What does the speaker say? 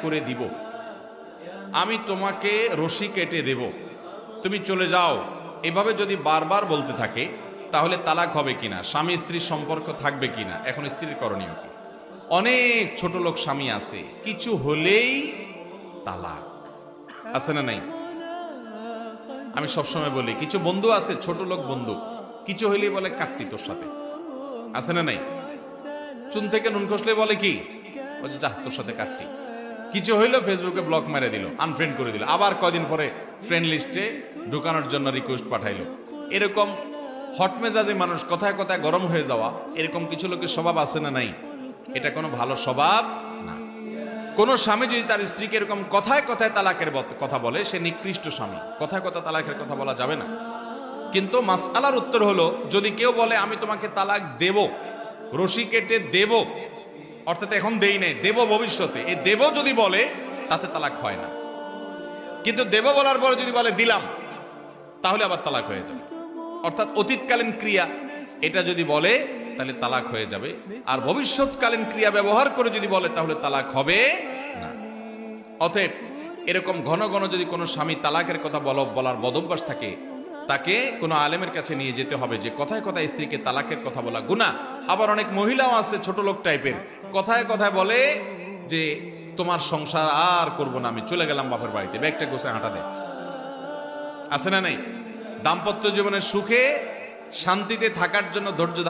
করে দিব, আমি তোমাকে রশি কেটে দেব, তুমি চলে যাও, এভাবে যদি বারবার বলতে থাকে তাহলে তালাক হবে কিনা, স্বামী স্ত্রীর সম্পর্ক থাকবে কিনা, এখন স্ত্রীর করণীয় কি? অনেক ছোট লোক স্বামী আছে, কিছু হলেই তালাক, আছে না নাই? আমি সবসময় বলি, কিছু বন্ধু আছে ছোট লোক বন্ধু, কিছু হইলেই বলে কাটতি তোর সাথে, আছে না নাই? চুন থেকে নুন খসলে বলে কি, বলছে যা তোর সাথে কাটতি। কিছু হইলো ফেসবুকে ব্লক মেরে দিল, আনফ্রেন্ড করে দিল, আবার কয়দিন পরে ফ্রেন্ড লিস্টে ঢুকানোর জন্য রিকোয়েস্ট পাঠাইলো। এরকম হট মেজাজে মানুষ, কথায় কথায় গরম হয়ে যাওয়া, এরকম কিছু লোকের স্বভাব আছে না নাই? এটা কোনো ভালো স্বভাব না। কোন স্বামী যদি তার স্ত্রীকে এরকম কথায় কথায় তালাকের কথা বলে, সে নিকৃষ্ট স্বামী, কথায় কথা তালাকের কথা বলা যাবে না। কিন্তু মাসআলার উত্তর হলো, যদি কেউ বলে আমি তোমাকে তালাক দেব, রশি কেটে দেব, অর্থাৎ এখন দেই নাই, দেব ভবিষ্যতে, এই দেব যদি বলে তাতে তালাক হয় না। কিন্তু দেব বলার পরে যদি বলে দিলাম, তাহলে আবার তালাক হয়ে যাবে। অর্থাৎ অতীতকালীন ক্রিয়া এটা যদি বলে তাহলে তালাক হয়ে যাবে, আর ভবিষ্যৎকালীন ক্রিয়া ব্যবহার করে যদি বলে তাহলে তালাক হবে না। অতএব এরকম ঘন ঘন যদি কোনো স্বামী তালাকের কথা বলার বদভ্যাস থাকে, তাকে কোনো আলেমের কাছে নিয়ে যেতে হবে যে কথায় কথায় স্ত্রীকে তালাকের কথা বলা গুনাহ। আবার অনেক মহিলাও আছে ছোট লোক টাইপের, কথায় কথায় বলে যে তোমার সংসার আর করব না, আমি চলে গেলাম বাপের বাড়িতে, ব্যাগটা গোছায় হাঁটা দেয়, আছে না নাই? দাম্পত্য জীবনের সুখে শান্তিতে থাকার জন্য ধৈর্য